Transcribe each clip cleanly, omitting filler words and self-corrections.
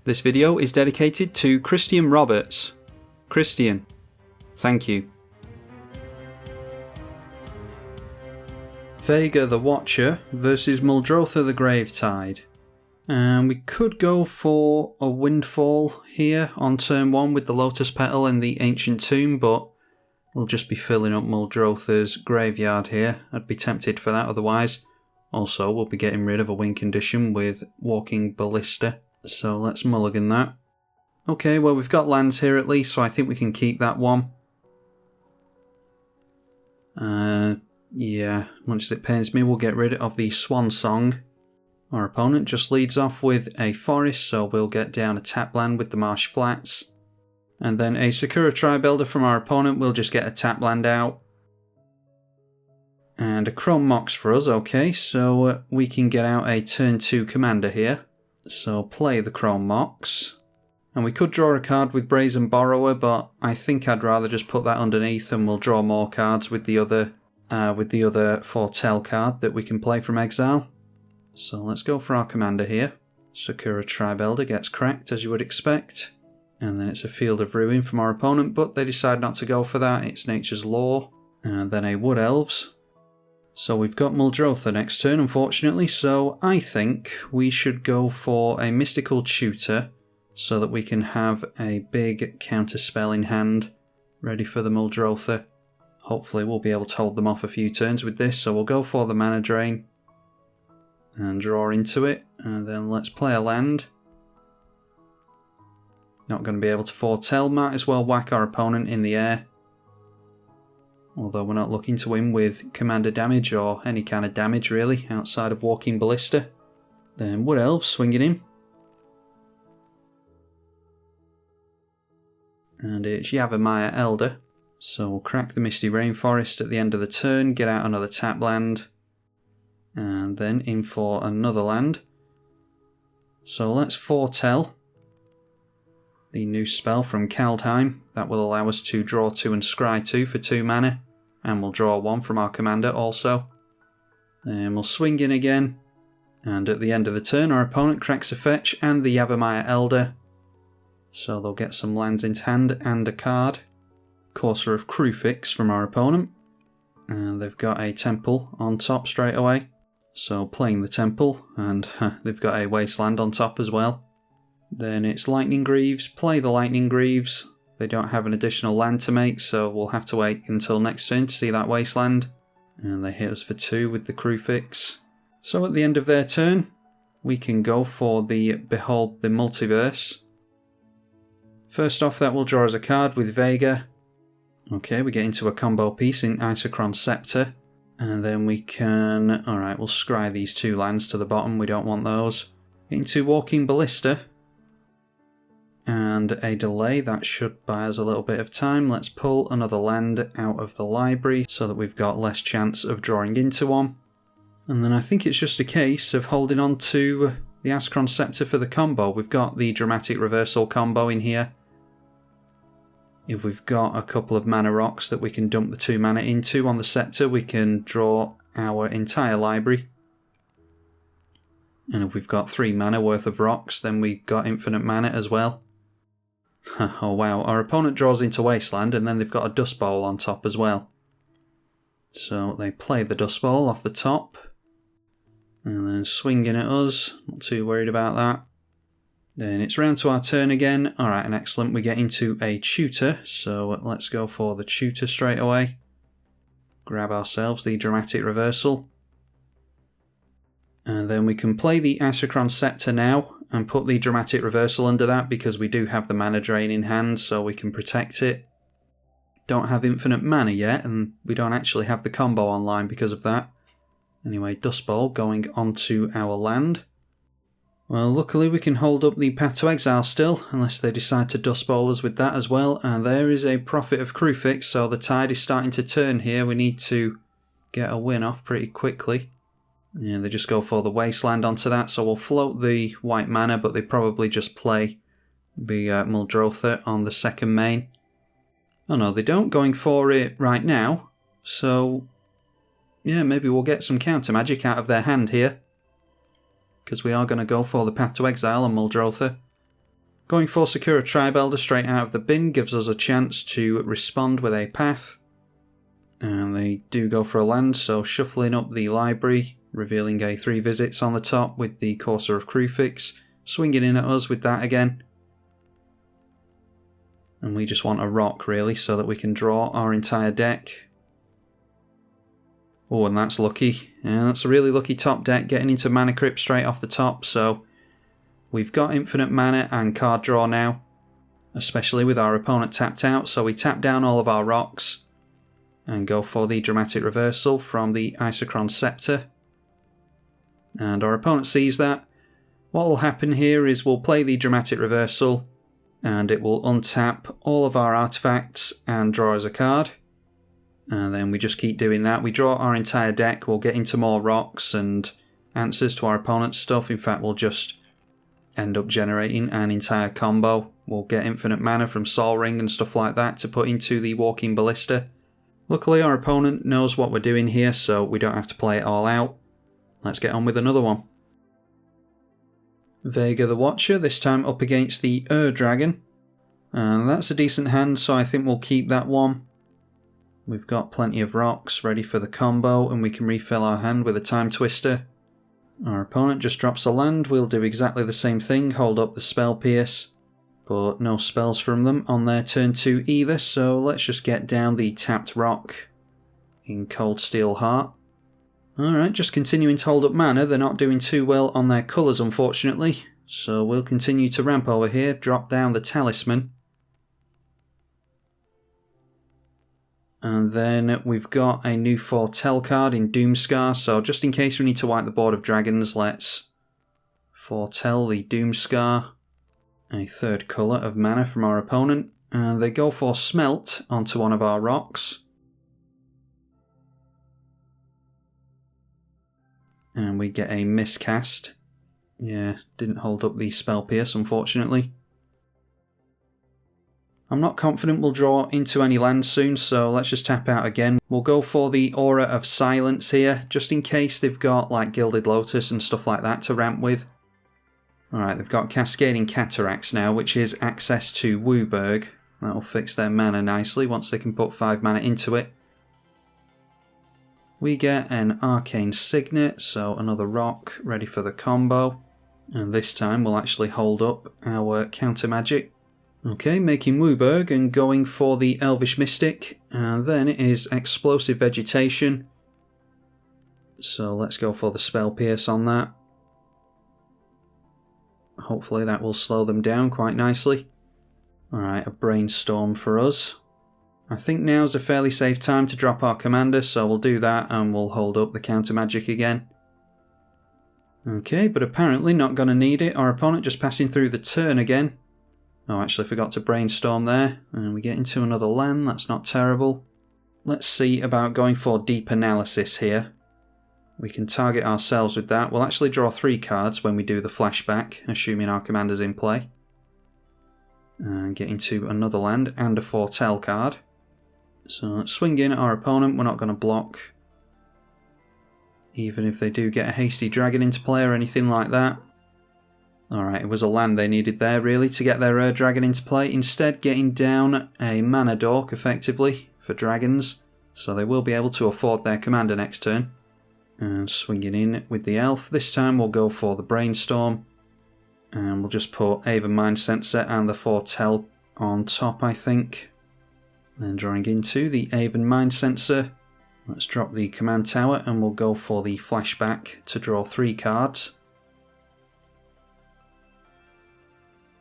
This video is dedicated to Christian Roberts. Christian, thank you. Vega the Watcher versus Muldrotha the Gravetide. And we could go for a Windfall here on turn 1 with the Lotus Petal and the Ancient Tomb, but we'll just be filling up Muldrotha's graveyard here. I'd be tempted for that otherwise. Also, we'll be getting rid of a win condition with Walking Ballista, so let's mulligan that. Okay, well we've got lands here at least, so I think we can keep that one. Yeah, much as it pains me, we'll get rid of the Swan Song. Our opponent just leads off with a forest, so we'll get down a tap land with the Marsh Flats. And then a Sakura Tribuilder from our opponent, we'll just get a tap land out. And a Chrome Mox for us, okay, so we can get out a turn 2 commander here. So play the Chrome Mox. And we could draw a card with Brazen Borrower, but I think I'd rather just put that underneath and we'll draw more cards with the other Foretell card that we can play from exile. So let's go for our commander here. Sakura Tribuilder gets cracked, as you would expect. And then it's a Field of Ruin from our opponent, but they decide not to go for that. It's Nature's Law. And then a Wood Elves. So we've got Muldrotha next turn, unfortunately, so I think we should go for a Mystical Tutor so that we can have a big counterspell in hand ready for the Muldrotha. Hopefully we'll be able to hold them off a few turns with this, so we'll go for the Mana Drain and draw into it, and then let's play a land. Not going to be able to foretell, might as well whack our opponent in the air. Although we're not looking to win with commander damage or any kind of damage really, outside of Walking Ballista. Then Wood Elves swinging him. And it's Yavimaya Elder. So we'll crack the Misty Rainforest at the end of the turn, get out another tap land. And then in for another land. So let's foretell the new spell from Kaldheim. That will allow us to draw 2 and scry 2 for 2 mana. And we'll draw 1 from our commander also. Then we'll swing in again. And at the end of the turn our opponent cracks a fetch and the Yavimaya Elder. So they'll get some lands into hand and a card. Courser of Kruphix from our opponent. And they've got a Temple on top straight away. So playing the Temple, and they've got a Wasteland on top as well. Then it's Lightning Greaves, play the Lightning Greaves. They don't have an additional land to make, so we'll have to wait until next turn to see that Wasteland. And they hit us for 2 with the Kruphix. So at the end of their turn, we can go for the Behold the Multiverse. First off, that will draw us a card with Vega. Okay, we get into a combo piece in Isochron Scepter. And then we can... Alright, we'll scry these 2 lands to the bottom, we don't want those. Into Walking Ballista. And a delay, that should buy us a little bit of time. Let's pull another land out of the library so that we've got less chance of drawing into one. And then I think it's just a case of holding on to the Isochron Scepter for the combo. We've got the Dramatic Reversal combo in here. If we've got a couple of mana rocks that we can dump the 2 mana into on the Scepter, we can draw our entire library. And if we've got 3 mana worth of rocks, then we've got infinite mana as well. Oh wow, our opponent draws into Wasteland and then they've got a Dust Bowl on top as well. So they play the Dust Bowl off the top. And then swinging at us, not too worried about that. Then it's round to our turn again. Alright, and excellent, we get into a Tutor, so let's go for the Tutor straight away. Grab ourselves the Dramatic Reversal. And then we can play the Isochron Scepter now and put the Dramatic Reversal under that because we do have the Mana Drain in hand, so we can protect it. Don't have infinite mana yet, and we don't actually have the combo online because of that. Anyway, Dust Bowl going onto our land. Well, luckily we can hold up the Path to Exile still, unless they decide to Dust Bowl us with that as well. And there is a Prophet of Kruphix, so the tide is starting to turn here. We need to get a win off pretty quickly. Yeah, they just go for the Wasteland onto that, so we'll float the white mana, but they probably just play the Muldrotha on the second main. Oh no, they don't, going for it right now. So, yeah, maybe we'll get some counter magic out of their hand here. Because we are going to go for the Path to Exile on Muldrotha. Going for Secure a Tribalder straight out of the bin gives us a chance to respond with a path. And they do go for a land, so shuffling up the library, revealing a 3 visits on the top with the Courser of Kruphix, swinging in at us with that again. And we just want a rock really, so that we can draw our entire deck. Oh, and that's lucky. Yeah, that's a really lucky top deck, getting into Mana Crypt straight off the top, so we've got infinite mana and card draw now, especially with our opponent tapped out, so we tap down all of our rocks and go for the dramatic reversal from the Isochron Scepter. And our opponent sees that. What will happen here is we'll play the dramatic reversal and it will untap all of our artifacts and draw us a card. And then we just keep doing that. We draw our entire deck, we'll get into more rocks and answers to our opponent's stuff. In fact, we'll just end up generating an entire combo. We'll get infinite mana from Sol Ring and stuff like that to put into the Walking Ballista. Luckily our opponent knows what we're doing here, so we don't have to play it all out. Let's get on with another one. Vega the Watcher, this time up against the Dragon. And that's a decent hand, so I think we'll keep that one. We've got plenty of rocks ready for the combo, and we can refill our hand with a Time Twister. Our opponent just drops a land, we'll do exactly the same thing, hold up the Spell Pierce. But no spells from them on their turn 2 either, so let's just get down the tapped rock in Cold Steel Heart. Alright, just continuing to hold up mana. They're not doing too well on their colours unfortunately, so we'll continue to ramp over here, drop down the Talisman. And then we've got a new Foretell card in Doomscar, so just in case we need to wipe the board of dragons, let's foretell the Doomscar. A 3rd colour of mana from our opponent, and they go for Smelt onto one of our rocks. And we get a miscast. Yeah, didn't hold up the Spell Pierce unfortunately. I'm not confident we'll draw into any lands soon, so let's just tap out again. We'll go for the Aura of Silence here, just in case they've got like Gilded Lotus and stuff like that to ramp with. Alright, they've got Cascading Cataracts now, which is access to Wooburg. That'll fix their mana nicely once they can put 5 mana into it. We get an Arcane Signet, so another rock ready for the combo. And this time we'll actually hold up our counter magic. Okay, making Wooburg and going for the Elvish Mystic, and then it is Explosive Vegetation. So let's go for the Spell Pierce on that. Hopefully that will slow them down quite nicely. Alright, a Brainstorm for us. I think now's a fairly safe time to drop our commander, so we'll do that and we'll hold up the counter magic again. Okay, but apparently not going to need it. Our opponent just passing through the turn again. Oh, actually forgot to Brainstorm there. And we get into another land, that's not terrible. Let's see about going for Deep Analysis here. We can target ourselves with that. We'll actually draw 3 cards when we do the flashback, assuming our commander's in play. And get into another land and a Foretell card. So let's swing in at our opponent, we're not going to block. Even if they do get a Hasty Dragon into play or anything like that. Alright, it was a land they needed there really to get their Dragon into play. Instead getting down a Mana Dork effectively for dragons. So they will be able to afford their commander next turn. And swinging in with the elf. This time we'll go for the Brainstorm. And we'll just put Aven Mind Sensor and the Foretell on top I think. Then drawing into the Aven Mind Sensor. Let's drop the Command Tower and we'll go for the flashback to draw 3 cards.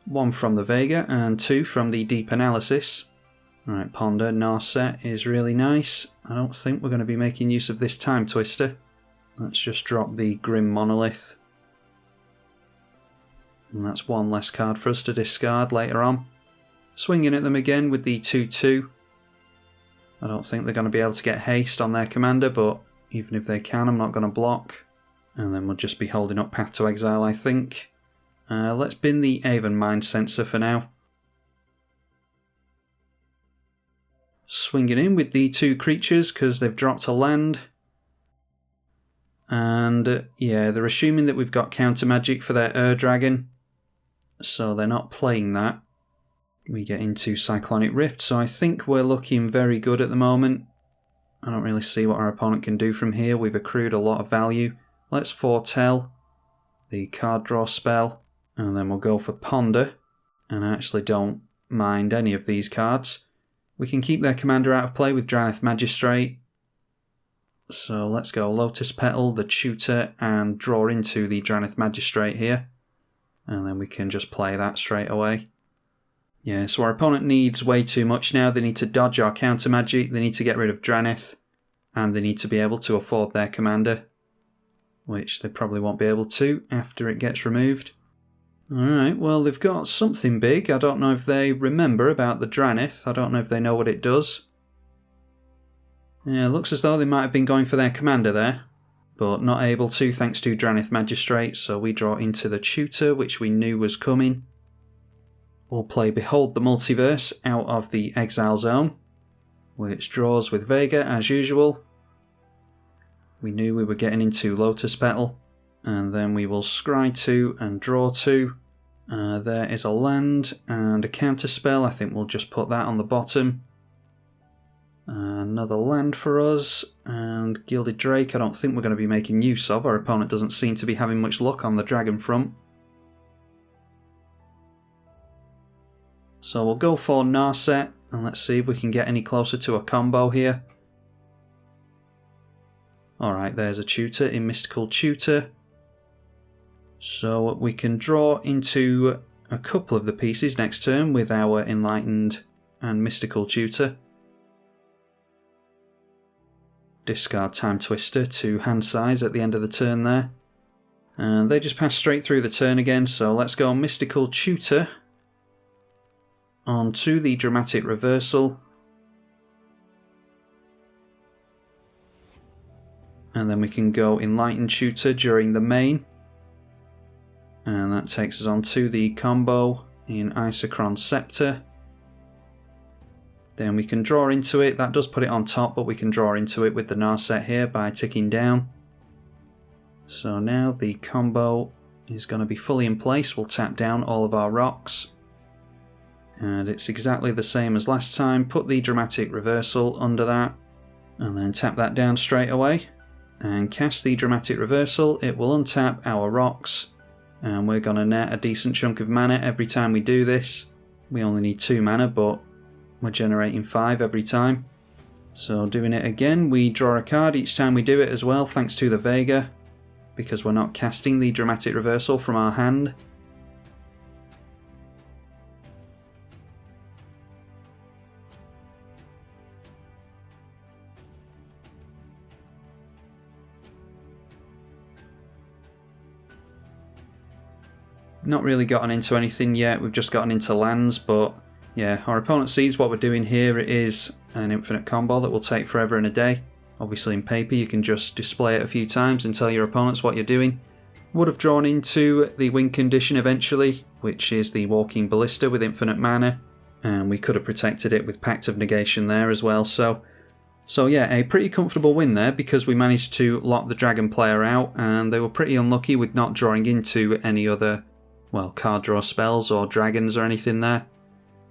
1 from the Vega and 2 from the Deep Analysis. Alright, Ponder, Narset is really nice. I don't think we're going to be making use of this Time Twister. Let's just drop the Grim Monolith. And that's 1 less card for us to discard later on. Swinging at them again with the 2-2. I don't think they're going to be able to get haste on their commander, but even if they can, I'm not going to block. And then we'll just be holding up Path to Exile, I think. Let's bin the Aven Mind Sensor for now. Swinging in with the 2 creatures because they've dropped a land. And yeah, they're assuming that we've got counter magic for their Dragon. so they're not playing that. We get into Cyclonic Rift, so I think we're looking very good at the moment. I don't really see what our opponent can do from here. We've accrued a lot of value. Let's foretell the card draw spell, and then we'll go for Ponder, and I actually don't mind any of these cards. We can keep their commander out of play with Drannith Magistrate. So let's go Lotus Petal, the Tutor, and draw into the Drannith Magistrate here. And then we can just play that straight away. Yeah, so our opponent needs way too much now. They need to dodge our counter magic, they need to get rid of Drannith, and they need to be able to afford their commander, which they probably won't be able to after it gets removed. Alright, well they've got something big. I don't know if they remember about the Drannith. I don't know if they know what it does. Yeah, it looks as though they might have been going for their commander there, but not able to thanks to Drannith Magistrate, so we draw into the Tutor, which we knew was coming. We'll play Behold the Multiverse out of the Exile Zone, which draws with Vega as usual. We knew we were getting into Lotus Petal, and then we will scry 2 and draw 2. There is a land and a counter spell. I think we'll just put that on the bottom. Another land for us, and Gilded Drake I don't think we're going to be making use of. Our opponent doesn't seem to be having much luck on the dragon front. So we'll go for Narset, and let's see if we can get any closer to a combo here. Alright, there's a Tutor in Mystical Tutor. So we can draw into a couple of the pieces next turn with our Enlightened and Mystical Tutor. Discard Time Twister to hand size at the end of the turn there. And they just pass straight through the turn again, so let's go Mystical Tutor onto the Dramatic Reversal. And then we can go Enlightened Tutor during the main. And that takes us on to the combo in Isochron Scepter. Then we can draw into it. That does put it on top, but we can draw into it with the Narset here by ticking down. So now the combo is going to be fully in place. We'll tap down all of our rocks. And it's exactly the same as last time. Put the Dramatic Reversal under that, and then tap that down straight away. And cast the Dramatic Reversal. It will untap our rocks, and we're going to net a decent chunk of mana every time we do this. We only need 2 mana, but we're generating 5 every time. So doing it again, we draw a card each time we do it as well, thanks to the Vega, because we're not casting the Dramatic Reversal from our hand. Not really gotten into anything yet, we've just gotten into lands, but yeah, our opponent sees what we're doing here. It is an infinite combo that will take forever and a day. Obviously in paper you can just display it a few times and tell your opponents what you're doing. Would have drawn into the win condition eventually, which is the Walking Ballista with infinite mana, and we could have protected it with Pact of Negation there as well. So yeah, a pretty comfortable win there because we managed to lock the dragon player out, and they were pretty unlucky with not drawing into any other, well, card draw spells or dragons or anything there.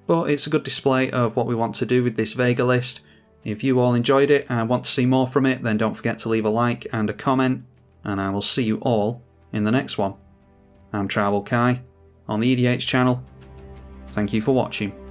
But it's a good display of what we want to do with this Vega list. If you all enjoyed it and want to see more from it, then don't forget to leave a like and a comment, and I will see you all in the next one. I'm tribalkai on the EDH channel. Thank you for watching.